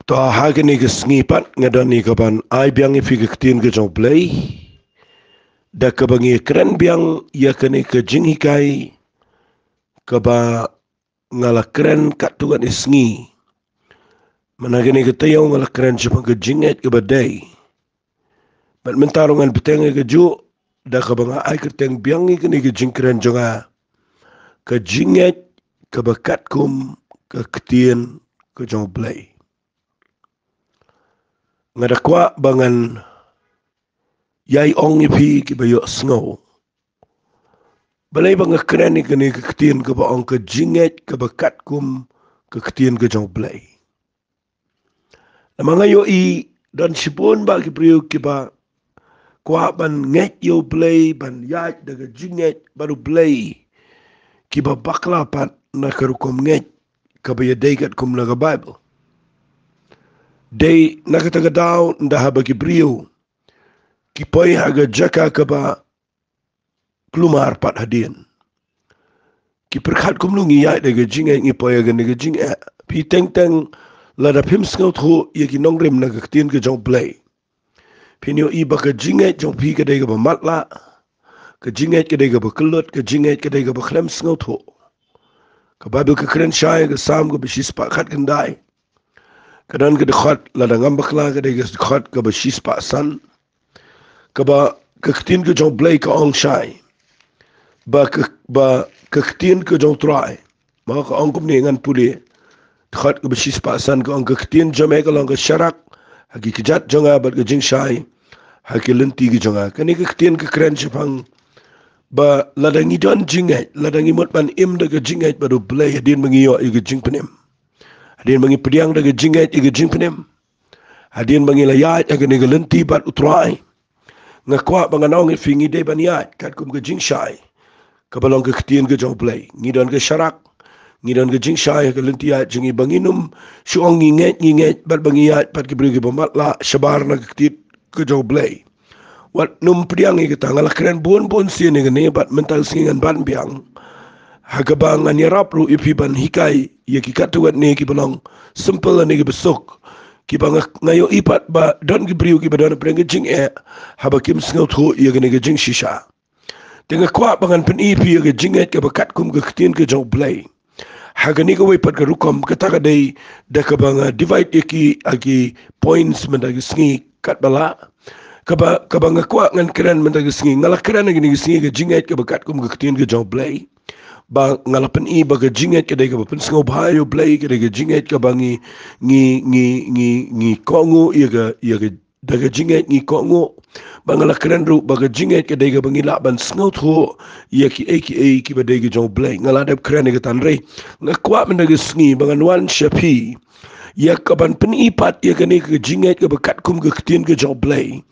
Toa hagani ke sengipat ngadani kaban ai biang ifi ke Ktien ke jong Blei. Da kabangi keren biang ia kene ke Jingngeit kaba ngala keren kat tuan isngi. Managani ke tayau ngala keren cuma ke Jingngeit ke badai. Bat mentarungan petenge ke ju da kabanga ai keteng biang i kene ke jing keren jonga ke Jingngeit ke Katkum ke Ktien ke jong Blei. Ngadakwa bangan yai ong ipi ki bayo snow. Balai banga keren ni kene ke Ktien ke ba ong ke Jingngeit ke Katkum ke Ktien ke jong Blei. Namanga yo i dan sipon ba ki priu ki ba kwa ban nget yo Blei ban yai daga Jingngeit baru Blei ki ba bakla pat na karukom nget ke ba yadai Katkum naga Bible. Day nakataga daw ndaha ba ki priu ki poi haga jaka ke ba klumar pat hadian. Ki perkat kumlungi ya daga Jingngeit ngi poya ga daga Jingngeit. Pi teng lada pim sngau tho ya ki nongrim na Ktien ke jong Blei. Pi nyo i ba ka Jingngeit jong pi ka daga ba matla. Ka Jingngeit ka daga ba kelut. Ka Jingngeit ka daga ba klem sngau tho. Ka Bible ka keren syai ka sam ka bishis pa khat kendai. Kadan ka dekhot lada ngambakla ka daga dekhot ka bishis pa san. Ka ba ka Ktien ke jong Blei ka ong syai. Ba ka Ktien ke jong trai. Maka ka ong kum ni ngan puli. Dekhot ka bishis pa san ka ong ka Ktien jome ka long ka syarak. Hagi kejat jonga bat ka jing syai. Hagi lenti ki jonga. Kani ka Ktien ka keren syapang. Ba lada ngidon Jingngeit. Lada ngimot pan im daga Jingngeit baru Blei hadin mengiyo i ka jing penim. Hadin mengi pediang daga Jingngeit i ka jing penim. Hadin mengi layat hagi ni ka lenti bat utrai. Ngakwa banganong ifi ngide ban yat. Katkum ka jing syai. Kabalong ke Ktien ke jong Blei. Ngidon ke syarak. Ngidon ke jing syai ke lenti yat jengi banginum. Syuong nginget bat bangi yat pat kibri ke bamatla syabar na ke Ktien ke jong Blei. Wat num pediang i kita ngalah keren bon sien ni kene bat mental singan ban biang. Hagabang an yarap ru ipi ban hikai. Ya ki katuat ni ki balong simple ni ki besok. Ki bang ngayo ipat ba don ki briu ki badon preng ke jing habakim sngau tho ya kene ke jing shisha. Tengah kuat bangan pen ipi ke Jingngeit ke Katkum ke Ktien ke jong Blei. Hagani ke wepat ke rukom ketaka day da ke bang divide iki agi points mendagi sengi kat bala. Ke bang kuat ngan keren mendagi sengi ngalah keren agi ni sengi ke Jingngeit ke Katkum ke Ktien ke jong Blei. Bang ngalah pen i ba ke Jingngeit ke day ke pen sengau bahayo Blei ke day ke Jingngeit ke bangi ngi kongu ia ke daga Jingngeit ngi kongu. Bangala keren ru baga Jingngeit ke daga bangila ban sngau tho ya ki ba daga jong Blei ngala dab keren ke tanrei ngakwa mendaga sngi bangan wan shapi ya ka ban peni pat ya kene ke Jingngeit ke Katkum ke Ktien ke jong Blei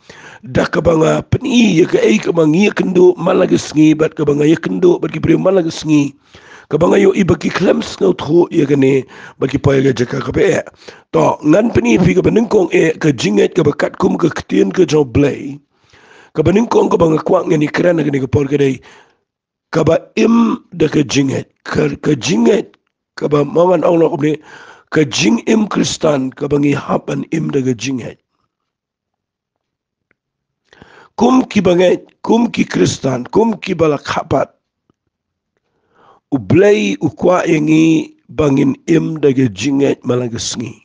dak ka banga peni ya ke bangi kendo malaga sngi bat ka banga ya kendo bat ki pri malaga sngi ka banga yo ibaki klem sngau tho ya kene baki pa ya jaka ka be to ngan peni fi ka banengkong ke Jingngeit ke Katkum ke Ktien ke jong Blei. Kabaning kong ka bang kwak ngani keren ngani ka por kadai kaba im da ka Jingngeit ka Jingngeit kaba mawan Allah kubni ka jing im Kristan kabangi hapan im da ka Jingngeit kum ki bangai kum ki Kristan kum ki balak hapat u Blei u kwa yangi bangin im da ka Jingngeit malagasngi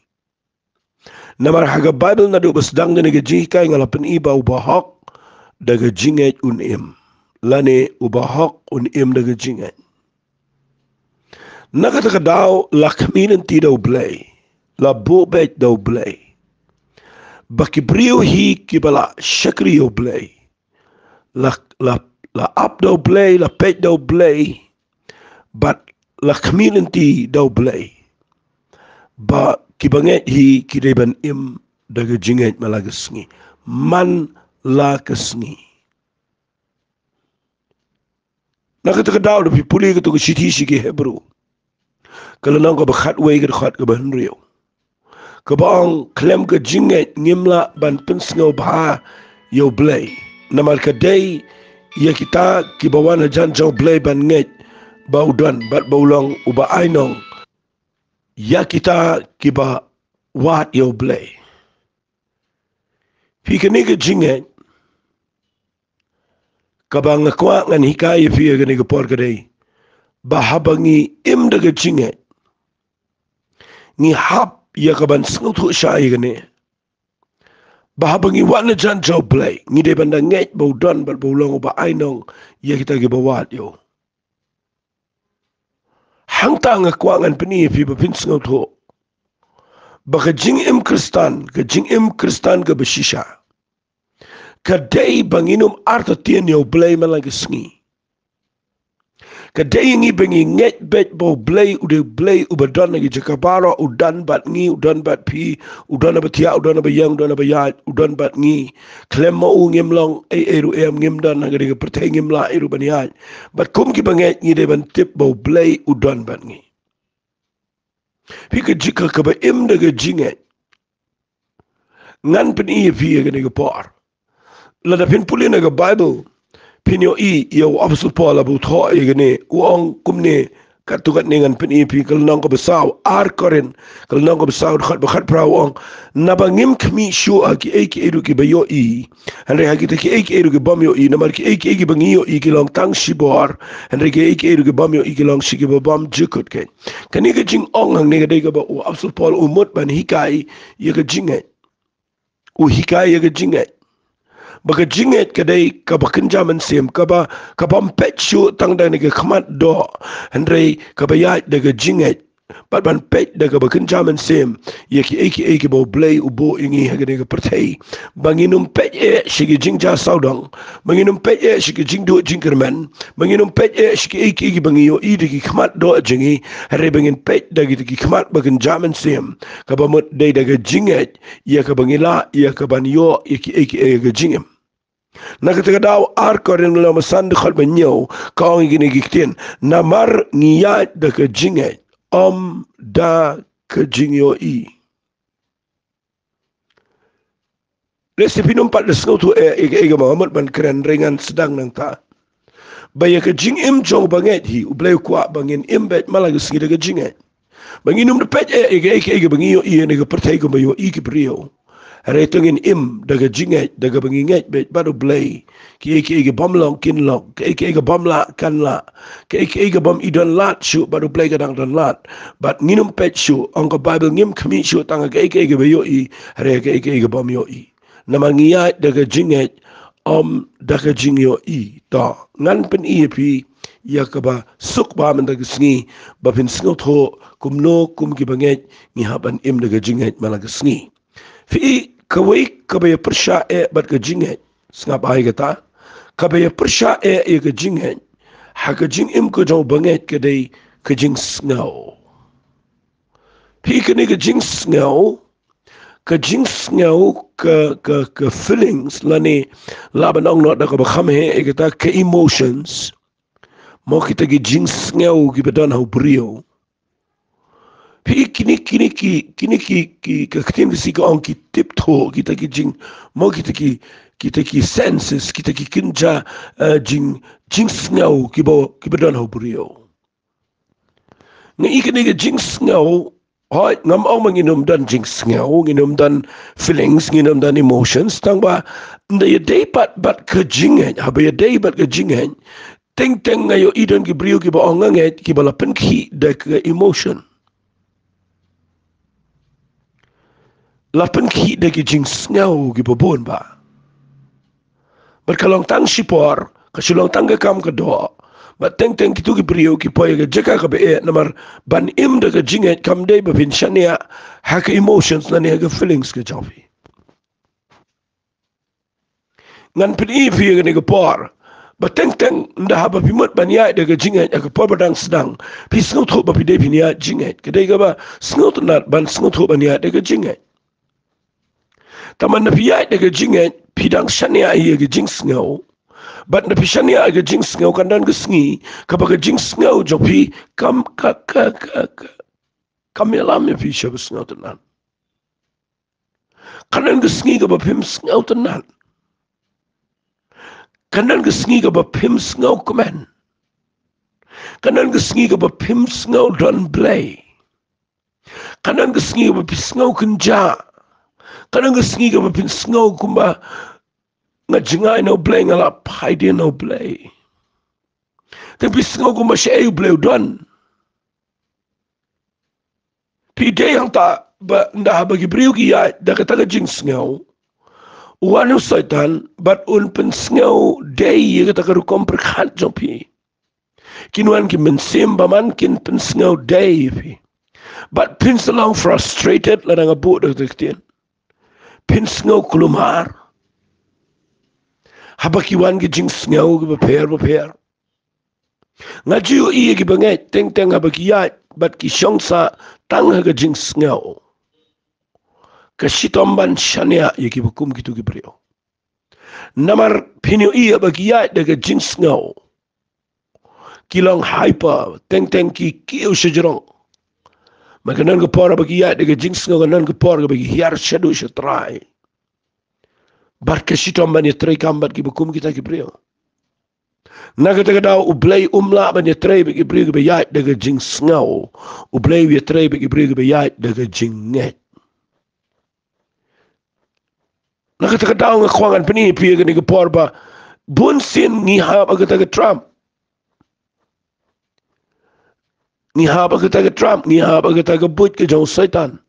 namar haga Bible na do basdang ngani ka Jingngeit ngalapan iba u bahok daga Jingngeit im lane ubahok im daga Jingngeit nakataka daw la community daw Blei la bobet daw Blei bakibriyo hi kibala shakriyo Blei la up daw Blei la pet daw Blei but la community daw Blei ba kibanget hi kireban im daga Jingngeit malagasngi man la kesngi. Nakataka daw dapi puli kato ka siti ke Hebrew. Kalau nang ka bakhat way ka dakhat ka bahenriyo. Kabang klem ka Jingngeit ngimla ban pensngau baha yo Blei. Namar ka day ya kita kibawan jan jauh Blei ban nget bau dan bat baulang uba ainong. Ya kita kiba wat yo Blei. Pi kini ke Jingngeit. Kabang ngakwa ngan hikaya pi kini ke por kadai. Bahabangi im daga Jingngeit. Ngi hap ya kaban sengut syai kini. Bahabangi wana jan jau Blei. Ngi de banda ngeit bau don bau long ba ainong ya kita ke bawat yo. Hang ta ngakwa ngan peni pi bapin sengut ho. Baka Jingngeit Kristan ke besisha. Kadai banginum arta Ktien yo Blei malang kesengi. Kadai ngi bangi nget bet bo Blei ubadan lagi jakabara udan bat ngi udan bat pi udan bat tia udan bat yang udan bat ya udan bat ngi klem mau ngim long eru ngim dan nagari ke pertai ngim la eru baniat bat kum ki banget ngi de ban tip bo Blei udan bat ngi. Pi ke jika ka ba im daga Jingngeit. Ngan pen iya pi ya ke por. Lada pin pulin naga Bible. Pin yo Apostle Paul abu tho ya gane uang kumne katukat dengan pen iya pi kal nang ko besaw korin kal nang ko besaw khat prawang nabangim kami shu aki edu ki bayo andre hagi te ki edu ki bam yo namar ki bangi yo ki long tang shibor andre ki edu ki bam yo ki long shigi bam jukut ken kani ke jing ong hang ne ga dai ga ba Apostle Paul umut ban hikai ya ga Jingngeit hikaya ke Jingngeit. Baka Jingngeit kadai kaba kenjaman sim kaba pet shu tang da ke khmat do andre kaba ya daga Jingngeit bat ban pet daga kenjaman sim yaki bo Blei ubo ingi hagade ke pertai banginum pet shigi jingja saudang banginum pet shigi jingdo jingkerman banginum pet shigi bangi yo dagi khmat do jingi hare bangin pet dagi khmat kenjaman sim kaba mut dai daga Jingngeit ya ka bangila ya ka ban yo yaki ga jingem. Nakataga daw korin la masan de khat banyo kaong gini Ktien namar ngiya daga Jingngeit da ke jingyo Resipi numpat de sengutu Muhammad ban keren ringan sedang nang ta. Baya ke Jingngeit jong banget hi ublay kwa bangin imbet malang sengi daga Jingngeit. Banginum de pet bangi yo ne ke pertai ko bayo ki brio. Hare tungin im daga Jingngeit daga banginget bet baru Blei ki bom long kin long ki bom la kan la ki bom idon lat shu baru Blei kadang dan lat but nginum pet shu angka Bible ngim kami shu tanga ki bayo hare ki bom yo nama ngiyat daga Jingngeit daga jingyo ta ngan pen pi ya kaba suk ba man daga sngi ba pin sngot ho kumno kum ki banget ngi haban im daga Jingngeit malaga sngi fi kawai kabaya persya bat ke Jingngeit sngap ai kata kabaya persya ke Jingngeit ha ke jingim ko jong banget ke dai ke jing sngaw pi ke ni ke jing sngaw ke feelings lani laban ong not da ka kham he kata ke emotions mo kita ke jing sngaw ki badan hau brio pi kini ki Ktien si ko ang ki tipto kita ki jing mo kita ki senses kita ki kinja jing sngaw ki badan ho brio ngi kini ki jing sngaw hoy ngam ong manginum dan jing sngaw nginum dan feelings nginum dan emotions tang ba nda day bat ke Jingngeit habe day bat ke Jingngeit teng ngayo idon ki brio ki ba onganget ki bala pen ki de ke emotion lapan ki dagi jing sngaw gi babon ba berkalong tang sipor kasulong tang kam ke do ba teng kitu gi brio ki poy ga jaka ka be namar ban im daga Jingngeit kam dei ba fin shania ha ka emotions na ne ga feelings ke jawi ngan pin fi ga ne ga por ba teng nda ha ba pimot ban ya daga Jingngeit ka por badang sedang pi sngot ho ba pi dei pin ya Jingngeit ke dei ga ba sngot na ban sngot ho ban ya daga Jingngeit taman na piyay daga Jingngeit pidang shania iya ga jing sngaw bat na pishania ga jing sngaw kandan ga sngi kabaga jing sngaw jopi kamelam ya pisha ga sngaw tanan kandan ga sngi ga ba pim sngaw tanan kandan ga sngi ga ba pim sngaw komen kandan ga sngi ga ba pim sngaw don Blei Kanan kesengi ba pisngau kenja. Kanan kesengi ba pisngau kumba ngajingai no Blei ngalap haide no Blei. Tapi pisngau kumba syai Blei don. Pide yang tak ndah bagi beriu ki ya dah kata jing sngau. Wanu saitan bat un pensngau dei ya kata karu komprehat jopi. Kinuan ki mensim baman kin pensngau dei pi. But pinselang frustrated la nga bu dak Ktien. Pensngau kulumar. Habakiwan ki jing sngau ki beper. Ngajiu iya ki banget teng habakiyat bat ki syongsa tang haga jing sngau. Kasitomban syania ya ki bukum gitu ki brio. Namar pinyu iya bakiyat daga jing sngau. Kilang hyper teng ki kiu sejerong. Maka nan kepora bakiyat daga jing sngau nan kepora bagi hiar syadu syatrai. Bar kasitomban ya trai kambat ki bukum kita ki brio. Naga daw Blei umla ban ya trai bagi brio ki bayat daga jing sngau. Blei ya trai bagi brio ki bayat daga Jingngeit. Nakatagadaw nga kwangan pinipiyagan ni Kaporba, bunsin ngihap agataga Trump. Ngihap agataga Trump, ngihap agataga Bush ka jang saitan.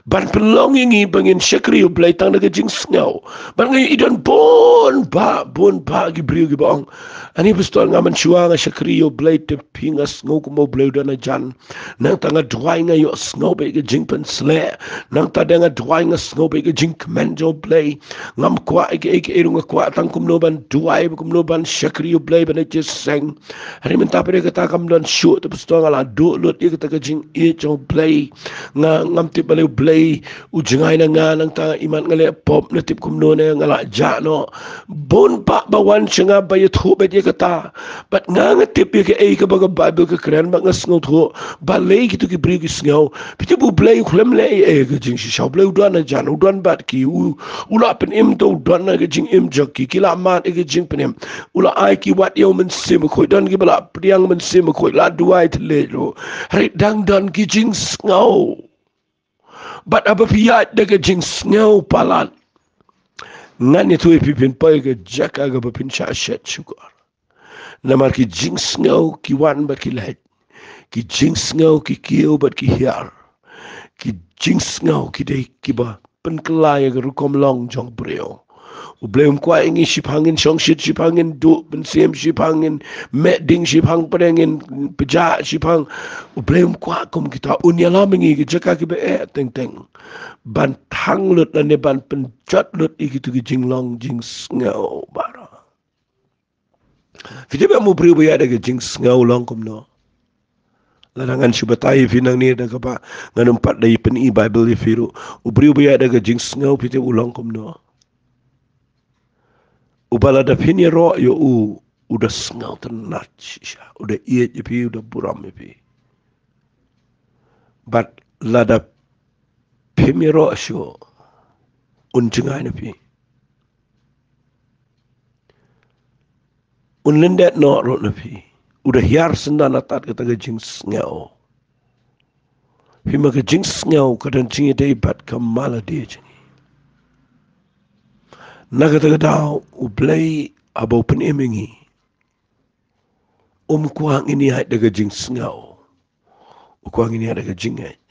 Ban pelonging ibangin syakri u Blei tang naga jing sngau. Ban ngayon idan bon ba gibriu gibang. Ani pistol nga man syua nga syakri u Blei te pinga sngau kumo Blei udan na jan. Nang tanga duway nga yu sngau bay ka jing pensle. Nang tada nga duway nga sngau bay ka jing kemenjo Blei. Ngam kwa ike eru nga kwa tang kumno ban duway kumno ban syakri u Blei ban ije seng. Hari mentapa dia kata kam dan syuk te pistol nga la du lut dia kata ka jing ijo Blei. Ngam tip balik Blei ujingai na nga nang ta iman ngale pop na tip kumno na ngala ja no bon pa bawan siya nga bayat ho ba dia kata bat nga tip ya ka ay ka baga Bible ka kren ba nga sngaw ho balay gitu ki brig sngaw piti bu Blei klem le ay ka jing si shaw Blei udan na jan udan bat ki ula pen im do udan na ka jing im jaki kila mat ka jing pen im ula ay ki wat yaw men sim ko dan ki bala priang men sim ko la duai tle ro hari dang dan ki jing sngaw. But abapiyat daga jing sngau palat. Ngan itu ipipin pay ka jaka ga bapin syashet syukur. Namar ki jing sngau ki wan bat ki lahat. Ki jing sngau ki kiyo bat ki hiar. Ki jing sngau ki day ki ba penkelaya ga rukom long jong breo. Blei kwa ingi shipangin shongshit shipangin du pensiem shipangin medding shipang padengin peja shipang Blei kwa kum kita unyalaming igi jaka ki be teng ban thang lut dan ban penjat lut igi tu jing long jing sngau bara fiti be mo Blei ya daga jing sngau long kum no ladangan syubatai finang ni daga ba nganumpat dai pen i Bible firu Blei ya daga jing sngau fiti ulong kum no ubala da pinya ro yo udah sngau tenat shisha udah iet yepi udah buram yepi but lada pinya ro syo unjengai yepi unlendet no ro yepi udah hiar sendan atat kata jing sngau pima ke jing sngau kadang jing dei bat kamala dia jing nagatagadaw Blei abaw panimingi kuang ini ay daga jing sngau kuang ini ay daga Jingngeit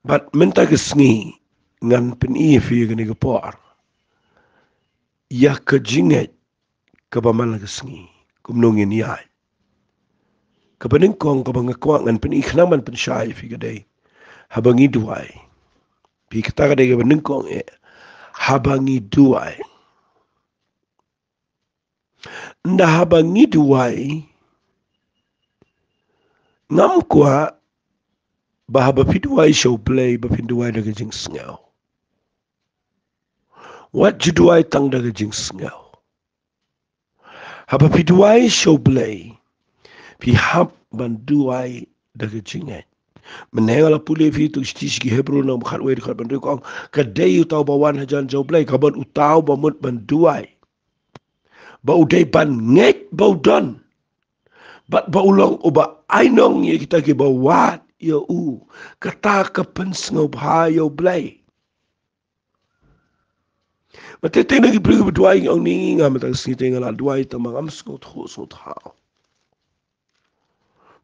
but menta kesngi ngan panifi gani gapor ya ka Jingngeit kabaman kesngi kumnungin ay kabaningkong kabangakwang ngan paniknaman pensyai fi gaday habangi duay pi kata gaday kabaningkong habangi duay. Nda habangi duay ngam kwa bahaba piduay show Blei bapinduay daga jing sngau. What juduay tang daga jing sngau. Haba piduay show Blei pi hab banduay daga Jingngeit. Menengala puli fi tu stis ki Hebrew na mkhatwe di khat bandu kong kadai utau bawan hajan jau Blei kaban utau bamut banduay ba udai ban ngek ba udan Bat ba ulang uba ainong ye kita ke ba wat yo kata ka pensngau bha yo blei. Mate te nagi prigu bduai ang ningi nga matang sini ngala duai tamang am skot ho so thao.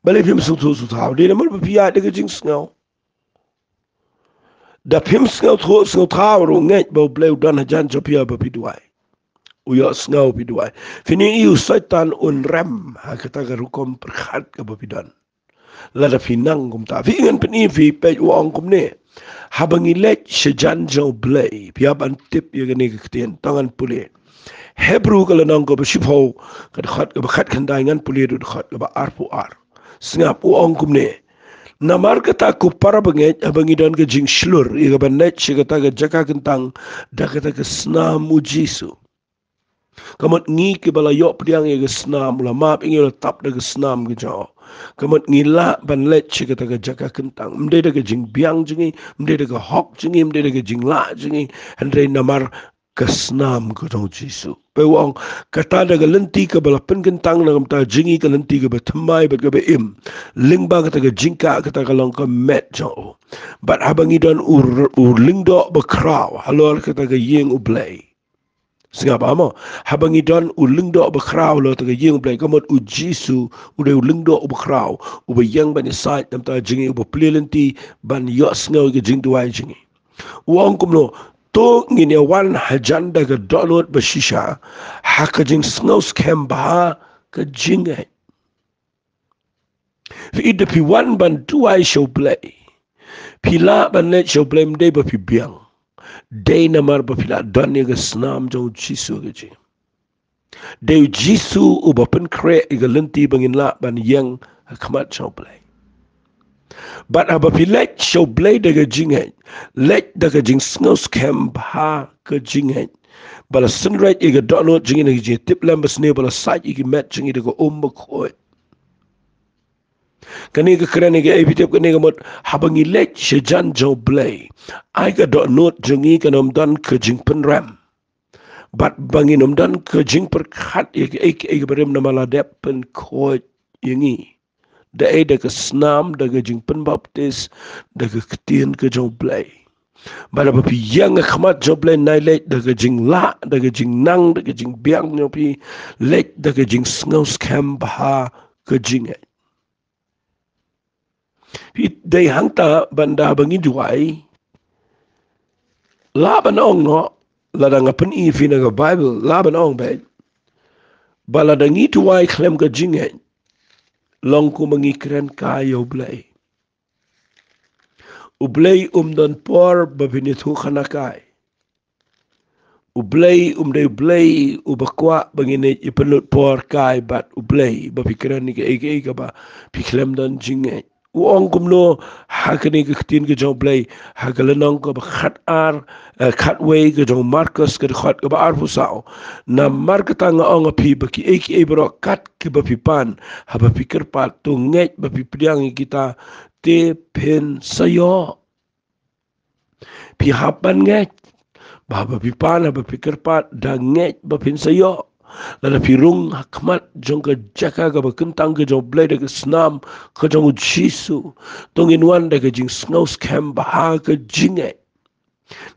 Bale pim so thao de namal ba pia de jing ngau. Da pim ngau so thao ro ngai ba blei dan hajan jo pia ba piduai. Uya ngau piduai. Fini iu saitan un rem ha kata ga rukom perkhat ka ba pidan. Lada finang kum ta fi ngan peni fi pe uang kum ne. Habang ilek sejan jo blei piap antip ye gani Ktien tangan pule. Hebrew kalau nang ko besipho kad khat khandai ngan puli du khat ba arpu ar singap uong kumne namar kata ku para banget abangidan ke jing slur iga banet sigata ke jaka kentang da kata ke snam mujisu kamot ngi ke bala yok pediang ke snam la map ingi tap da ke snam ke jo kamot ngila banlet sigata ke jaka kentang mde da ke jing biang jingi mde da ke hok jingi mde da ke jing la jingi andre namar kesnam kotong Jisu. Pewang kata daga lenti ke bala penkentang na kamta jingi ke lenti ke betemai bet ke beim. Lingba kata ke jingka kata ke lang ke met jauh. Bat habangi dan lingdo bekrau. Halor kata ke yeng Blei. Singap amo habangi dan lingdo bekrau lo kata ke yeng Blei. Kamot Jisu udah lingdo bekrau. Uba yang bani sait kamta jingi uba pelilenti ban yos ngau ke jing tuai jingi. Uang kumno to ngini wan hajanda ke download bashisha hakajing snow scam baha ke Jingngeit fi ide pi wan ban tuai show Blei pila ban let show Blei mde ba pi biang day namar ba pila don ye ke snam jo Jisu ke ji de Jisu u ba pen kre ke lenti bangin la ban yang khmat show Blei. But aba pilek show Blei daga Jingngeit let daga jing snow scam ha ke Jingngeit bala sunright iga download jingi nagi jing tip lambas ne bala site igi met jingi daga khoi kani ga kran iga ebitip kani ga mot habangi let shejan jo Blei ai ga download jingi kanam dan ke jing penram but bangin dan ke jing perkhat iga berem namala dep pen khoi yingi da ke snam daga jing penbaptis daga Ktien ke jo Blei bala bapi yang khmat jo Blei nai let daga jing la daga jing nang daga jing biang nyopi let daga jing ngau scam baha ke Jingngeit pi dai hangta banda bangi duai la banong no la danga pen I fi na Bible la banong be bala dangi duai klem ke Jingngeit long ku mengikren kayo Blei. Blei dan por babinit hu khanakai. Blei de Blei bakwa bangine ipenut por kai bat Blei bapikiran ni ke ba piklem dan Jingngeit. Uong kumno hakani ke Ktien ke jong Blei hagalanong ko khat ar khatway ke jong Marcus ke khat ke ba ar pusao na markata nga ong api baki bro kat ke bapipan ha bapikir pat tu nget bapipriang kita te pen sayo pi hapan nget bahaba pipan ha bapikir pat da nget bapin sayo lada pirung hakmat jong ke jaka ke bekentang ke jong Blei de ke snam ke jong Jisu tongin wan de ke jing snow scam baha ke Jingngeit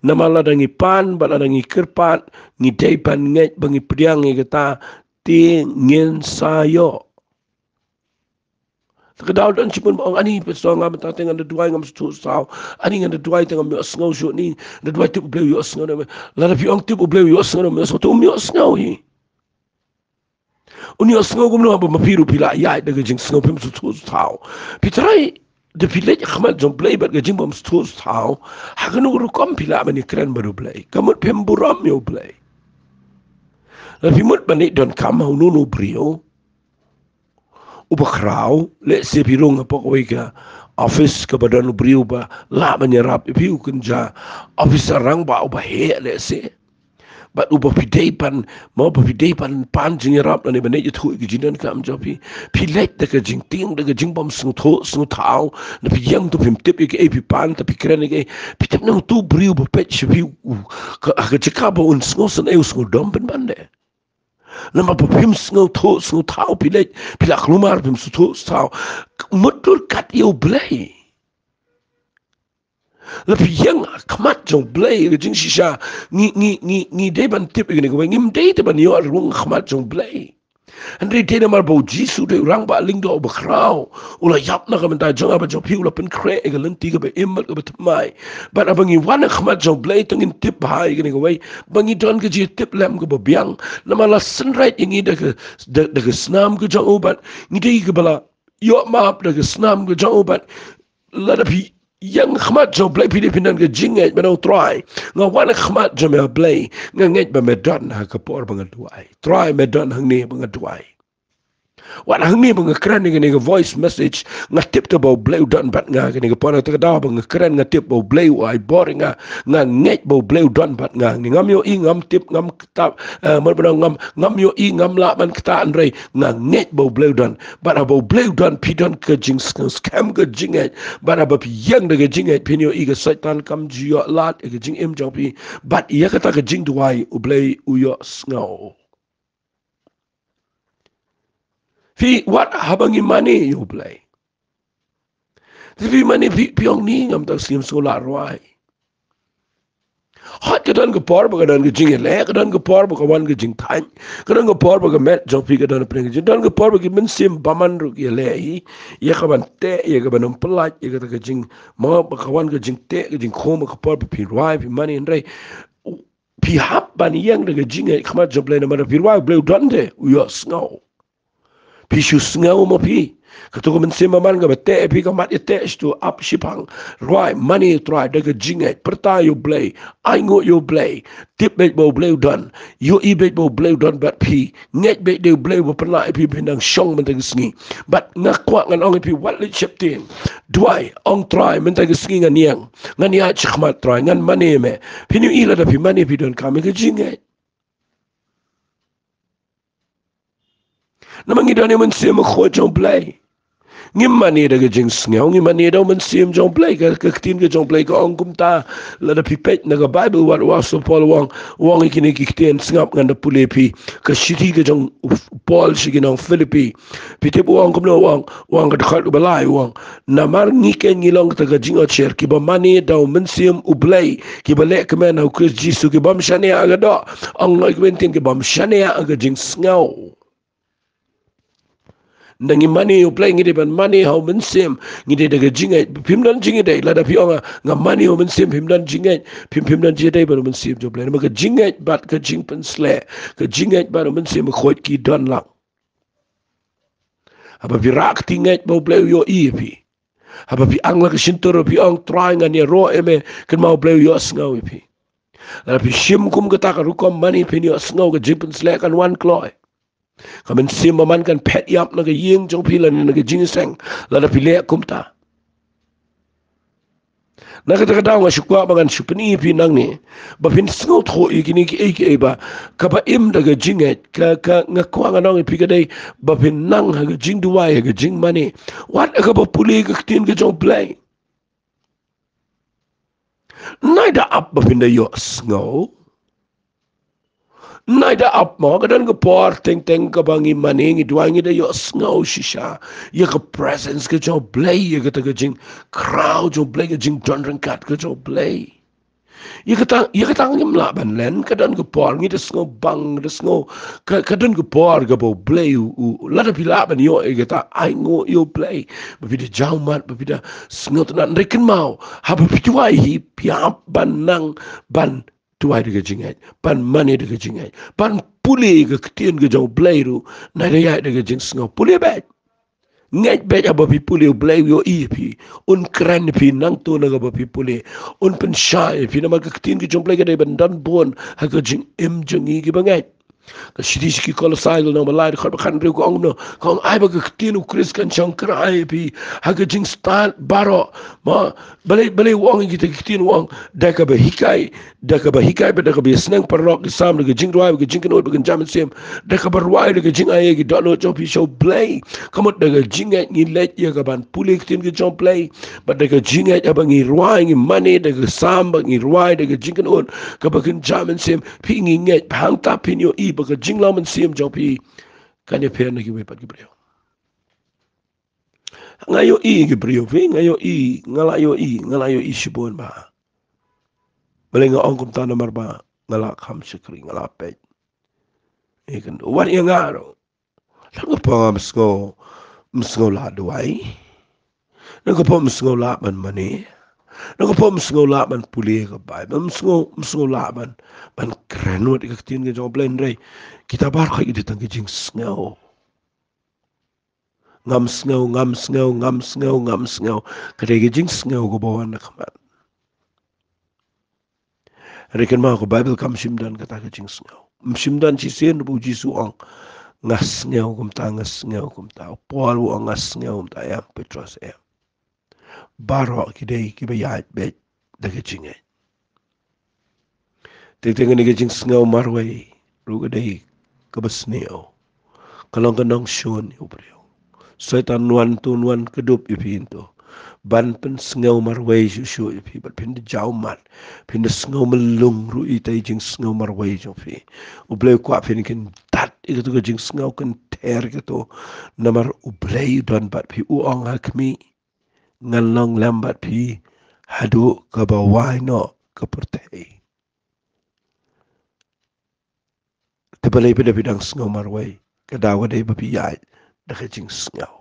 namala dangi pan bala dangi kirpat ngi deipan nget bangi priang ngi kata ti ngin sayo Kedau dan cipun bang ani pesong ngam ta tengah duai ngam stu sao ani ngam duai tengah mi osngau shu ni duai tip Blei yo osngau la da pi ong tip Blei yo osngau mi so tu mi osngau hi Uni osngau gum no ba mapiru pila ya daga jing sngau pim su tu sao pitrai de pila khmal jong Blei bat ga jing bam stu sao ha kanu ru kom pila mani kran baru Blei kamut pem buram yo Blei la pi mut bani don kam hu nu brio ubakrau le se pirung apa koi ka office ke badan brio ba la menyerap piu kenja office rang ba ubah he le se but ubah pidepan mau pidepan pan jingerap na ne bane itu jinan kam jopi pilet de ke jing ting de ke jing bom sung thau na pi yang tu pim tip ke pi pan ta pi kren ke pi tip na tu brio ba pet piu ka ka chika ba un sung sun eu sung dom pen bande Nama pim sngau tau pilek pilak lumar pim su tau mutul kat yo Blei. Lepi yang kamat jong Blei ke jing shisha ni deban tip ini ko ngim dei teban yo rung kamat jong Blei. Andai dia mar bau Jisu de orang ba ling do ba krau ula yap na ka menta jong aba jong pi ula pen kre e lenti ka be imal ka betmai but abangi wana khmat jong Blei tengin tip hai gini ko wai bangi don ka ji tip lam ka ba biang na mala sunright ingi de ka snam ka jong ubat ngi de ka bala yo map de ka snam ka jong ubat la da pi yang khmat jong Blei pi de pinan ka Jingngeit ba no try nga wana khmat jong Blei nga ngeit ba medan ha ka por ba ngadwai try medan hang ni ba ngadwai wan hang ni ba ngakran ni nga voice message nga tip to ba Blei don bat nga ni nga pona ta da ba ngakran nga tip ba Blei ai boring nga ngeit ba Blei don bat nga ni ngam yo i ngam tip ngam tap mo ba ngam yo i ngam la ban kta andre nga ngeit ba Blei don ba ba Blei don pi don ka jing scam ka Jingngeit ba ba pi yang de ka Jingngeit pi yo i ka satan kam ji yo lat ka jing im jong pi bat ya ka ta ka jing duai u Blei u yo ngau fi what habangi mani yo Blei fi mani piong ni ngam tak sim solar roi hot ka dan ka por ba ka dan ka jing le ka dan ka por ba ka wan ka jing tan ka dan ka por ba ka met jong pi ka dan pring ka dan ka por ba ki min sim baman ru ye le hi ye ka ban te ye ka ban plat ye ka ta ka jing ma ba ka wan ka jing te ka jing khom ka por ba pi roi pi mani ndai pi hap ban yang de ka jing e khmat job le na ma pi roi Blei don de u yo ngau pi shu ngau mo pi kato ko mensim man ga bete pi ka mat ite stu up shipang roi money try de ka Jingngeit perta yo Blei ai ngo yo Blei tip bet bo Blei don yo i bet bo Blei don bat pi nget bet de Blei bo pernah pi pinang shong men tang sngi bat ngakwa ngan ong pi wat le cheptin duai ong try men tang sngi ngan yang ngan ya chkhmat try ngan money me pinu ila da pi money pi don ka me ka Jingngeit namang idane men sim kho jong Blei ngim mani da ga jing ngau ngim mani da men sim jong Blei ka Ktien ga jong Blei ka ong kum ta la da pipet na ga Bible wat wa so Paul wang ikini ki Ktien ngap ngan da pule pi ka shiti ga jong Paul shigi nang Philippi pi te wang kum no wang ga khat ba lai wang na mar ngi ke ngi long ta ga jing o cher ki ba mani da men sim u Blei ki ba le ka men au Chris Jisu ki bam shane aga da ong ngai kwentin ki bam shane aga jing ngau nangi mani u Blei ngi ban mani how men sim ngi de ga Jingngeit pim dan Jingngeit la da pi onga nga mani u men sim pim dan Jingngeit pim dan jidai ba men sim jo Blei ma ga Jingngeit bat ka jing pen sle ka Jingngeit ba men sim khot ki don lang aba pi rak tingait ba Blei yo i pi aba pi ang la ka shintor pi ong trying an ro eme kan ma Blei yo ngau pi la pi shim kum ga ta ka rukom mani pi yo ngau ga jing pen sle kan wan kloi kamen sim man kan pet yap na ga ying jong pilan na ga jingseng la da pile kumta na ga ta daw nga shukwa bangan shupni pi nang ni ba pin sngo tho ikini ki ek ba ka ba im da ga Jingngeit ka nga kwa nga nong pi ga dai ba pin nang ha ga jing duai ga jing mani wat ka ba puli ga Ktien ga jong Blei naida up ba pin da yo sngo naida up mo kadan ko por teng ka bangi maning idwangi da yo ngau shisha ye ka presence ka jo Blei ye ka ta jing crowd jo Blei ka jing don kat ka jo Blei ye ka tang ngim la ban len kadan ko por ngi da ngau bang da ngau kadan ko por ga bo Blei u la da pila ban yo ye ka ta ai ngo yo Blei ba bi da jaumat ba bi da ngau ta nan rekin mau ha ba bi tuai hi piap ban nang ban tuai de Jingngeit pan mani de Jingngeit pan puli ga Ktien ga jong Blei ru na ga ya de jing ngau puli bet nget bet aba pi puli Blei yo i pi un kran pi nang tu na ga ba pi puli un pen shai pi na ma ga Ktien ga jong Blei ga de ban dan bon ha ga jing im jing i ga banget ka shidi ki kolosai no malai khat khan ri ko ong no kong ai ba ga Ktien u Chris kan chang krai pi ha ga jing stan baro ma bale wong ki te Ktien wong da ka ba hikai ba da ka ba snang parok ki sam ga jing roi ga jing kan ga jam sem da ka ba roi ga jing ai ki do no jo pi show Blei kamot da ga Jingngeit ngi let ye ga ban puli Ktien ga jong Blei ba da ga Jingngeit aba ngi roi ngi mani da ga sam ba ngi roi da ga jing kan ka ba kan jam sem pi ngi nget phang ta pin yo i baka jinglau man siam jong pi kanya pen lagi wepat gibreo ngayo I gibreo vi ngayo I ngalayo I sibon ba balenga ongkum tana marba ngala kham sikri ngala pe ikan wat yang ngaro lang pa msngo la duai lang pa msngo la man mani lang pa msngo la man puli ka bai msngo la man krenot ka tin ke jong blend rei kita bar kha idi tang jing sngo ngam sngo kare ke jing sngo go bawan na khaman rekan ma ko bible kam simdan kata ke jing sngo simdan chi sen bu jisu ang ngas ngau kum ta pol wo ngas ngau ta ya petros ya baro kidei kibayat bet daga jinge te ngani ke jing ngau marwai ru dei kabasneo kalong kanong shon ubrio setan nuan kedup ipinto ban pen ngau marwai shu ipi bat pin de jauman pin de ngau melung ru itai jing ngau marwai jo fi ubleu kwa pin kin tat itu ke jing ngau kan ter gitu namar ublei don bat pi uong hakmi ngalong lambat pi hadu ke bawai no ke pertai tebalai pada bidang ngau marwai kedawa dei bapi yai dak jing ngau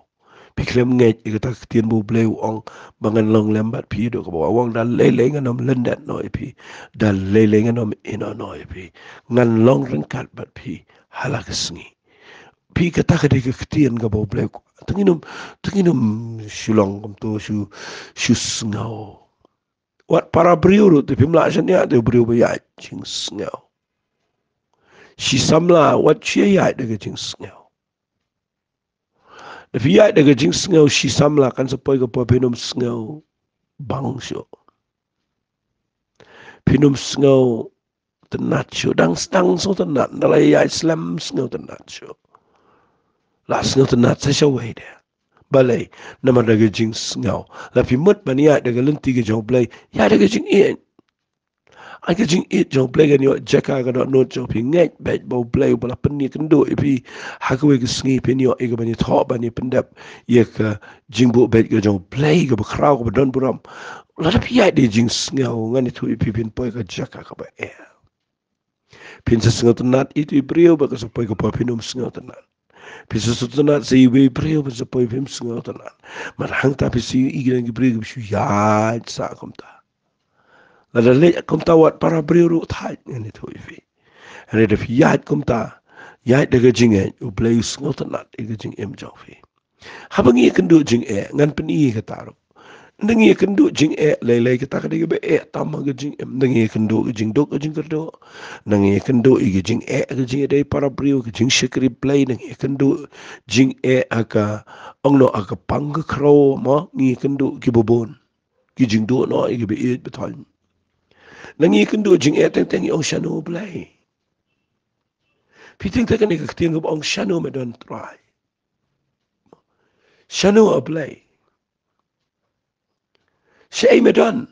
piklem ngai ikata Ktien bu Blei ong bangan long lambat pi do ke bawai wong dal lele nganom lendat no ipi dal lele nganom ino no ipi ngan long rengkat bat pi halak sngi pi kata ke Ktien ke bawai Blei tenginum shulong kum tu shu ngau wat para briuru tu pimla jania tu briu bayat jing ngau si samla wat chia de jing ngau de fiat de jing ngau si samla kan sepoi ke pinum ngau bang syo pinum ngau tenat syo dang stang so tenat dalai ya Islam ngau tenat syo la ngau tenat sa syo wei de balai nama de jing ngau la pi mut bania de lenti ke jong Blei ya de jing in ai ke jing it jong Blei kan yo jaka ka no jong pi ngai bet bo Blei bala peni kendo ipi hakwe ke sngi pen yo e ke bani tho bani pendap ye ke jing bu bet ke jong Blei ke bakrau ke don buram la pi ya de jing ngau ngani tu ipi pin poi ke jaka ka ba e pin sa ngau tenat itu ibrio ba ke sepoi ke po pinum ngau tenat pin sa tenat se ibe ibrio ba sepoi pin ngau tenat mar hang ta pi si igen ke ibrio ke ya sa kom ta la le kom ta wat para briuru thai ni tu ifi ane de fiat kom ta ya de ge jinge u Blei ngot nat e ge jing em jong fi habangi kendu jing e ngan peni ke taru ndengi kendu jing e le ke ta ke be e tam ge jing em ndengi kendu jing dok jing kerdo ndengi kendu ge jing e ge jing de para briu ge jing shikri Blei ndengi kendu jing e aka ongno aka pang ge kro mo ngi kendu ki bobon ki jing do no ge be e betal nangi kendu jing e teng ong shanu Blei piting tekan ke Ktien ke ong shanu me don try shanu a Blei shei me don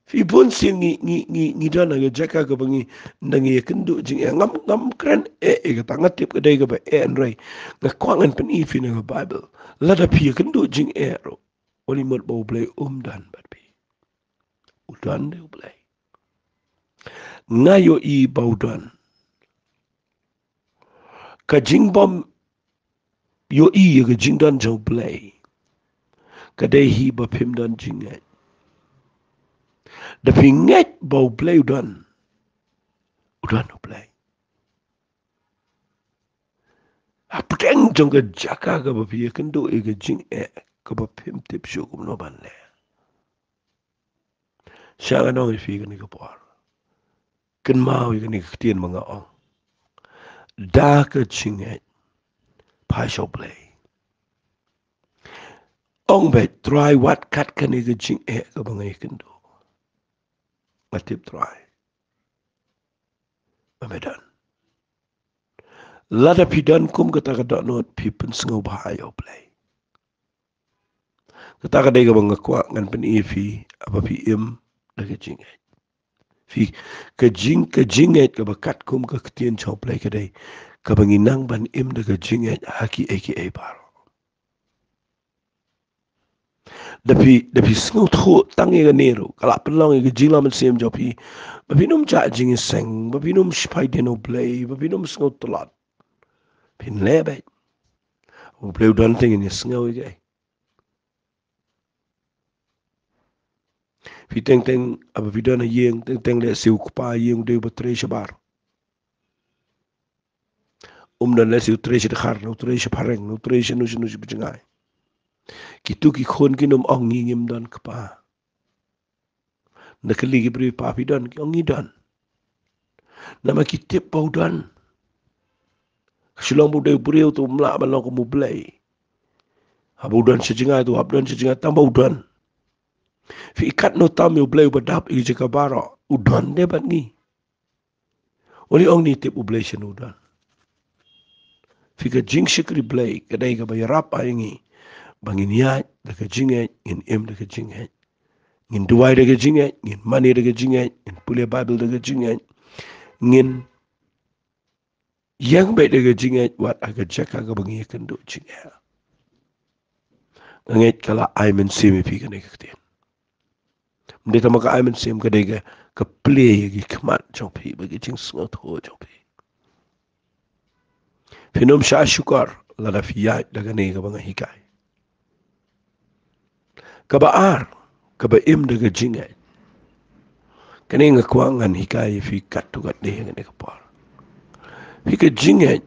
fi bun sing ngi don ga jaka ke bangi nangi kendu jing e ngam kren e ke tangatip ke dei ke be e nrai ga kwangan pen I fi na Bible lada pi kendu jing e ro wali mot bo Blei dan bat pi udan de Blei ngayo I baudan ka jing bom yo I ga jing dan jo Blei ka dei hi ba pim dan Jingngeit da pi nget bo Blei udan o Blei apeng jong ga jaka ga ba pi kendo e ga jing e ka ba pim tip shu kum no ban le sha ga no fi ga ni ga por ken mau ga ni Ktien mga ong da ka Jingngeit pa sho Blei ong be try what kat ka ni ga jing e ka ba ngai kendo matip try Ramadan. Lada pidan kum kata kata not pipen sengau bahaya Blei. Kata kata dia bangga kuat ngan pen ifi apa pi im lagi Jingngeit. Fi ke Jingngeit ke Katkum ke Ktien chau Blei ke dei ke banginang ban im de ke Jingngeit haki aka bar. Dapi sngau tho tangi ke neru kalak pelong ke jingla man sem jopi babinum cha jing seng babinum spai deno Blei babinum sngau tolat pin lebe o Blei don ting ni sngau ke fi teng aba vidana yeng teng le siu kupa yeng de batre shabar dan le siu tre shar no tre pareng no tre nu bijingai kitu ki khon kinum ong ngim don kapa nakali ki bri papi don ki ong don nama kitip pau don silong bu de bri tu mla ba lo ko mu Blei habu don sejingai tu hab don sejingai tambau don fi ikat no tam yo Blei badap i jika baro udon de bat ngi oli ong ni tip u Blei shen udon fi ka jing shikri Blei kadai ka bayarap aingi bangin ya da ka Jingngeit in im da ka Jingngeit ngin duwai da ka Jingngeit ngin mani da ka Jingngeit ngin pule Bible da ka Jingngeit ngin yang bai da ka Jingngeit wat aga jaka ka bangi kan do Jingngeit ngait kala aimen semi fi ka ne ka Ktien mde ta maka aimen sem ka dai ka play gi kmat chong pi bagi jing sngot ho chong pi finom sha shukar la da fi ya da ka ne ka banga hikai ka ba ar ka ba im da ka Jingngeit kani nga kwangan hikai fi katu kat de nga ne ka par fi ka Jingngeit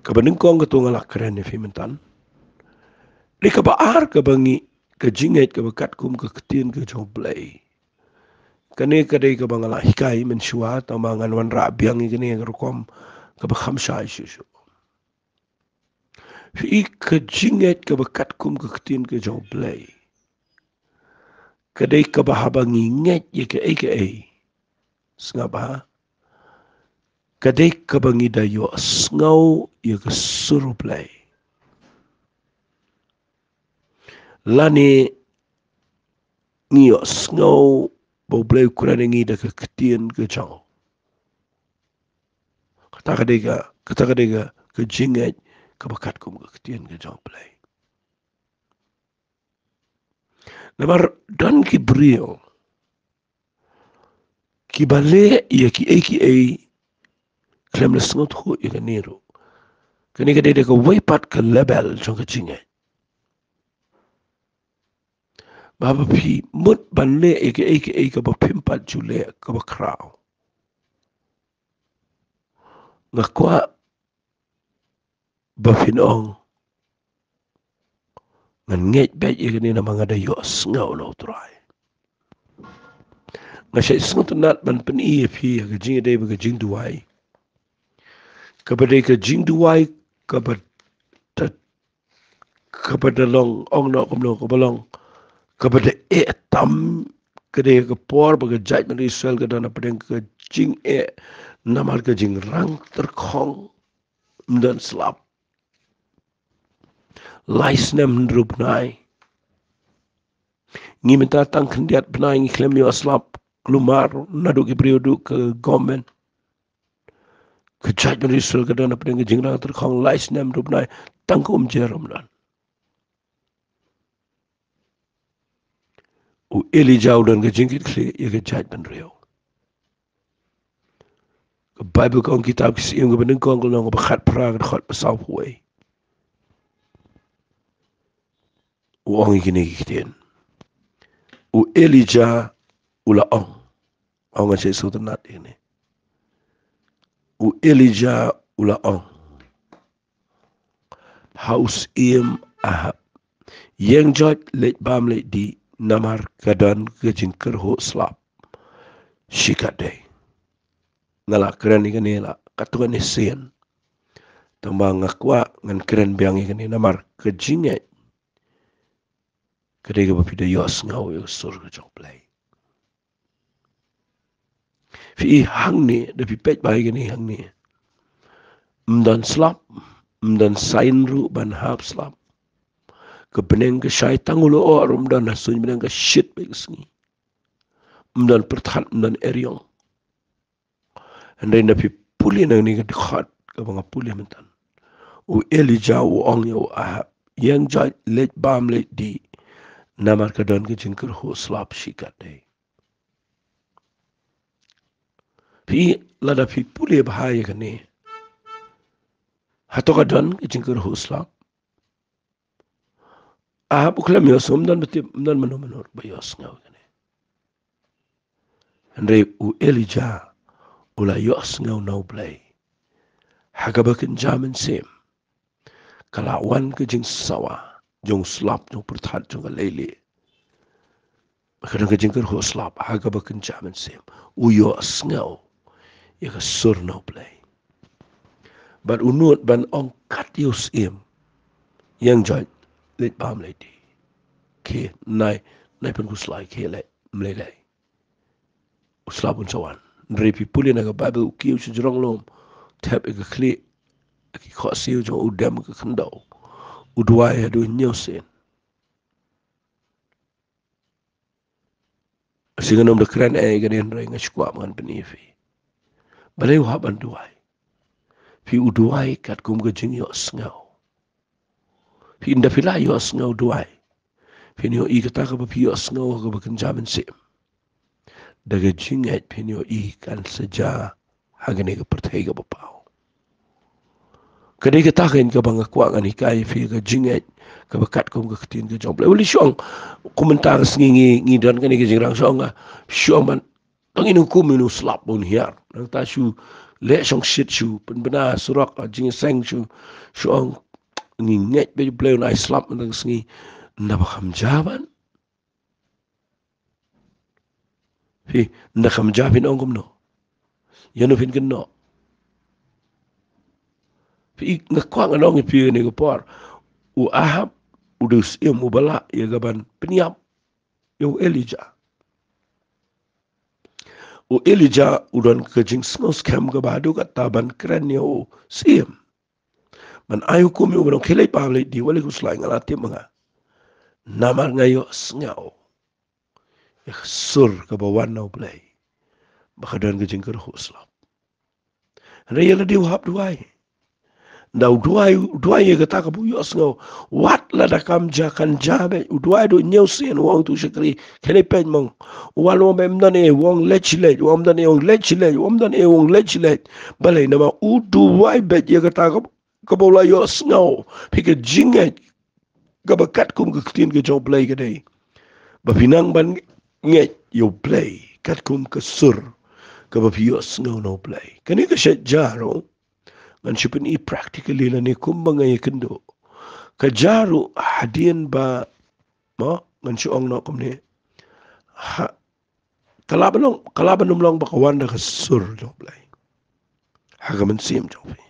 ka ba ningkong ka tunga la keren fi mentan di ka ba ar ka bangi ka Jingngeit ka ba Katkum ka Ktien ka jong Blei kani ka dei ka bangala hikai men shua ta mangan wan ra biang ni kani ka rukom ka ba khamsha shu fi ka Jingngeit ka ba Katkum ka Ktien ka jong Blei ka dei ka ba habangi nget ye ka aka sngaba ka dei ka bangi da yo sngau ye ka suru Blei lani ngio sngau bo Blei kurang ngi da ka Ktien ka jong kata ka dei ka Jingngeit ka ba Katkum ka Ktien ka jong Blei namar don ki brio ki bale ye ki aka klem na sngot ho ye ka nero kani ka dei ka waipat ka label jong ka Jingngeit baba pi mut ban le aka ka ba pimpat jule ka ba kraw nga kwa ba finong ngan nget bet ye ni na mga da yos ngau no try nga shay sngot nat ban pen i fi ka Jingngeit dei ba ka jing duai ka ba dei ka jing duai ka ba ka ba da long ong no kom no ka ba long ka ba da tam ka dei ka por ba ka judgment Israel ka da na pa ka jing namal ka jing rang terkhong mdan slap lais nem drup nai ngi minta tang kendiat benai ngi klem yo slap klumar nadu ki periodu ke gomen ke judgment Israel ka dan apa jing rang terkhong lais nem drup nai tang kum jerom dan u Elijah dan ke jingkit kli ye ke judgment rio ke Bible kong kitab kisi yung ke beneng kong kelong ke khat pra ke khat pasau huwei u ong ikini Ktien u Elijah ula ong ang sa nat ini u Elijah ula ong haus im ahab yang jot let bam let di namar kadan ke jingker ho slap shikat day ngala keren ni kanila katuan ni sen tambang ngakwa ngan keren biang ni namar ke Jingngeit kadai ka bapida yos ngau yo sur ka jong Blei fi hang ni da pi pet bai ni hang ni mdan slap mdan sainru ban hap slap ke beneng ke syai tangulo o rum dan nasun beneng ke shit bai kesngi mdan perthat mdan eriong. Andai na pi puli na ni dekat ke banga puli mentan. U Elijah u ong ya u Ahab yang jai let bam let di namar kadon ke jingker ho slap shikat dei. Pi lada pi puli bahaya kani. Hato kadon ke jingker ho slap. Ahab uklam yos mdan beti mdan manor bayos ngau kani. Andai u Elijah ula yos ngau nau Blei. Hagabakin jamin sim. Kalawan ke jing sawa. Jong slap jong perthat jong lele. Kadang ke jingker ho slap. Hagabakin jamin sim. U yos ngau. Ya ke sur nau Blei. But unut ban ong kat yos im. Yang jai let bam lady. Ke nai pen kuslai ke let mlelai. Uslap un sawan. Nrepi puli na ke Bible ukiu sejurang lom. Tap ke klik. Ki kok siu jong udam ke kendau. Uduai adu nyosin. Sehingga nom de keren gaden rai ngashkwa man penifi. Balai uhaban duai. Fi uduai Katkum ke jing yos ngau. Fi inda fila yos ngau duai. Fi nio I kata ke bapi yos ngau ke bakan jamin sim. Daga Jingngeit fi nio I kan seja hagane ke pertai ke bapau. Kadai kata kan ke banga kuang ani kai fi ke Jingngeit ke Katkum ke Ktien ke jong Blei. Uli syong komentar sengingi ngidan kan ke jingrang syong syong man tangin hukum inu slap pun hiar. Nang ta syu le syong shit syu benar surak jing seng syu syong nginget be Blei na slap nang sengi na bakam jaban. Fi na kam jabin ongum no. Yanu fin ken no. Fi ngakwang anong fi ni ko por. U Ahab udus im ubala ya gaban peniap yo Elijah. U Elijah udan ke jing snos kem ke badu kat taban keren yo sim. Man ayu kum yo banong kelai pamle di wali kuslai ngalati mga. Namar ngayo sngau. Ya sur ke bawan nau Blei. Bakadan ke jing kerhuslam. Raya la diu hap duai. Ndau duai ye kata ka buyo sngau. Wat la da kam jakan jabe. Duai do nyau sin wong tu shakri. Kene pen mong. Walo mem dane wong lechilet. Wong dane wong lechilet. Wong dane wong lechilet. Balai nama duai bet ye kata ka bola yo sngau. Pika Jingngeit. Kaba Katkum ke Ktien ke jong Blei ke day. Bapinang ban nget yo Blei. Katkum ke sur. Kaba piyo sngau no Blei. Kani ka syat jaro. Man sipen I practically la ni kumbang ay kendo. Kajaru hadian ba mo ngan siong no kumni. Ha kalaban lang bakawan da kasur jong Blei. Hagaman sim jong fi.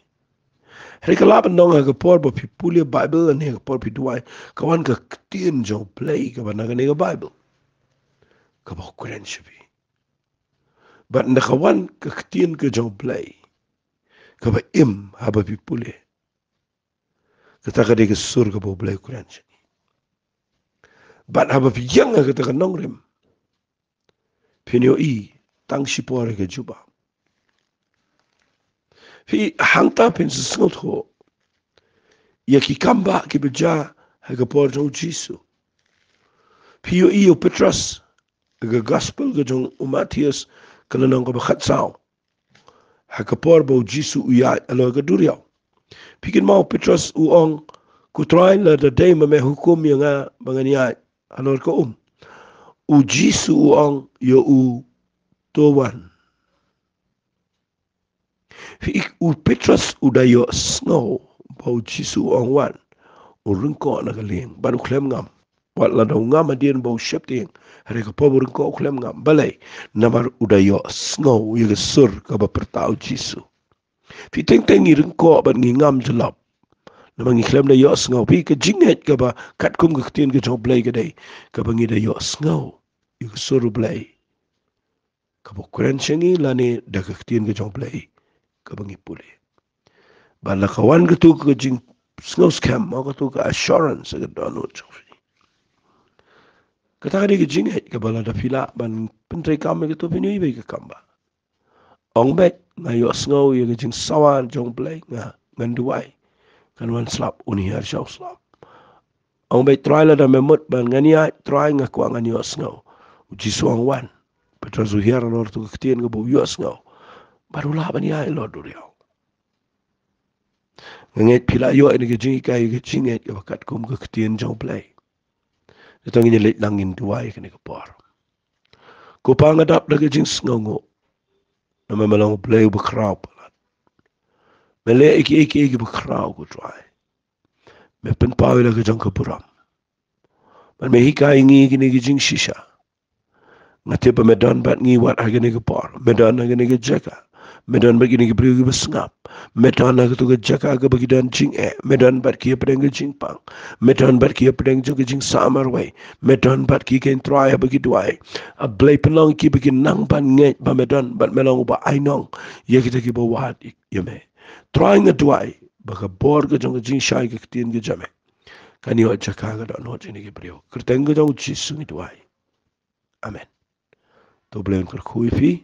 Hari kalaban nong hagapor ba pipuli Bible ani hagapor pi duai kawan ka Ktien jong Blei ka banaga ni Bible. Ka ba kuren sibi. But nakawan ka Ktien ka jong Blei. Kaba im haba pipuli. Kata ka di kasur ka ba Blei kuren sibi. But haba piyang nga kata ka nongrim. Pinyo I tang sipore ka juba. Fi hangta pin sa sngot ho. Ya ki kamba ki beja hagapor jong Jisu. Piyo I o Petras. Aga gospel ka jong Matthias kalanong ka bakat sao. Hagapor ba Jisu uyay alo ka duryaw. Pikin mau Petras uong kutrain la da day mame hukum yung nga banganyay. Alor ka U Jisu uong yo u towan. Fi u Petras udayo snow ba Jisu uong wan. U ringko na galing. Baru klem ngam. Wat la daw ngam adien ba syepting. Hari ka po ringko klem ngam. Balay. Namar udayo snow yung sur ka ba pertao Jisu. Fi teng-teng ringko ba ngingam jelap. Namang iklem na yo snow. Fi ka Jingngeit ka ba Katkum ka Ktien ka jong Blei ka day. Ka ba ngida yo snow. Yung sur Blei. Ka ba kuren siya lani da ka Ktien ka jong Blei. Ka ba ngipuli. Bala kawan ka tu ka jing snow scam. Mga ka tu ka assurance. Ka download. Kata dia ke Jingngeit ke bala da pila ban pentrai kam ke tu pinui be ke kamba. Ong bet ngayo sngau ye ke jing sawan jong Blei ngan duai kan wan slap uni har shau slap. Ong bet try la da memut ban ngania try ngaku nganyo sngau. Uji suang wan. Petra zuhiar lor tu Ktien ke bu yo sngau. Baru lah ban ya lor duriau. Nganget pila yo ini ke Jingngeit ke Katkum ke Ktien jong Blei. Datang ini leit langin duai ke ni ke por. Ko pangadap da ke jing sngau. Nama malang Blei bekrau pelat. Mele iki bekrau ko try. Me penpau la ke jong ke buram. Man me hika ingi kini ke jing shisha. Ngati pa medan bat ngi wat agane ke por. Medan agane ke jaka. Medan bagi ni ke beri ke besngap. Medan agane ke jaka ke bagi dan jing Medan bat kia pedang ke jing pang. Medan bat kia pedang ke jing samar way. Medan bat kia ken try bagi duai. A Blei penong ki bagi nang ban nget ba medan bat melong ba ainong. Ye kita ki ba wat yame. Try nga duai. Baka bor ke jong ke jing shai ke Ktien ke jame. Kani wa jaka ka don hot ini ke beri. Kerteng ke jong chisungi duai. Amen. To Blei kur kui fi.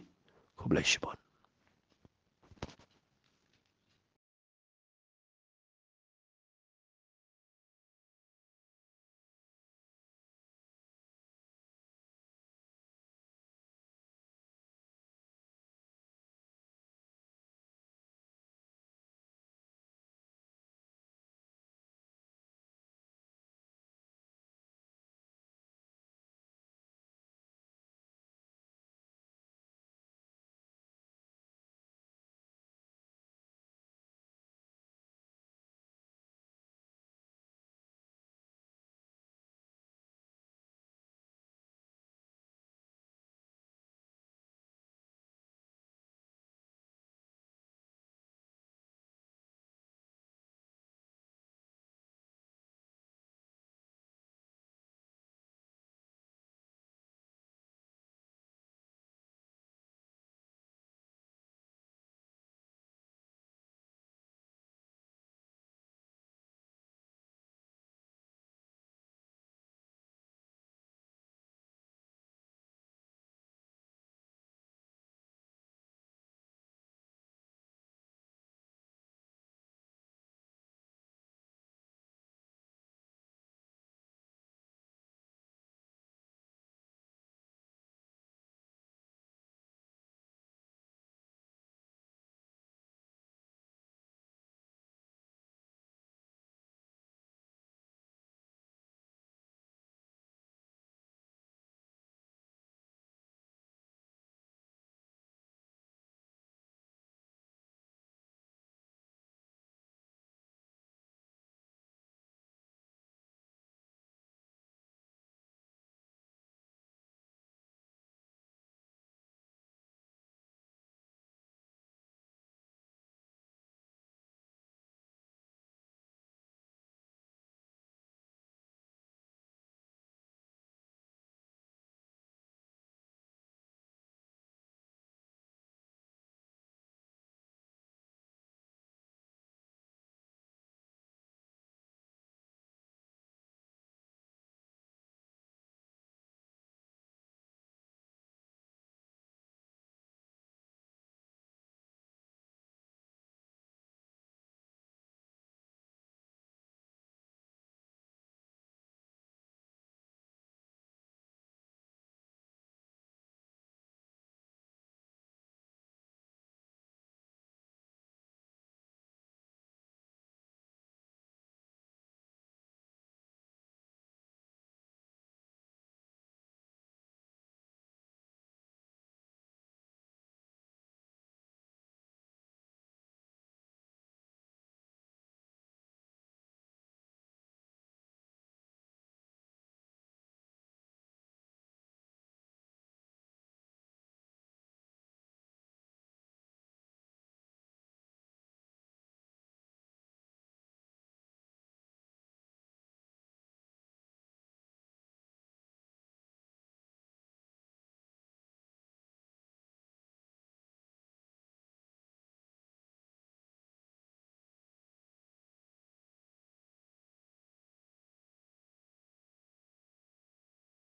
Ko Blei shibon.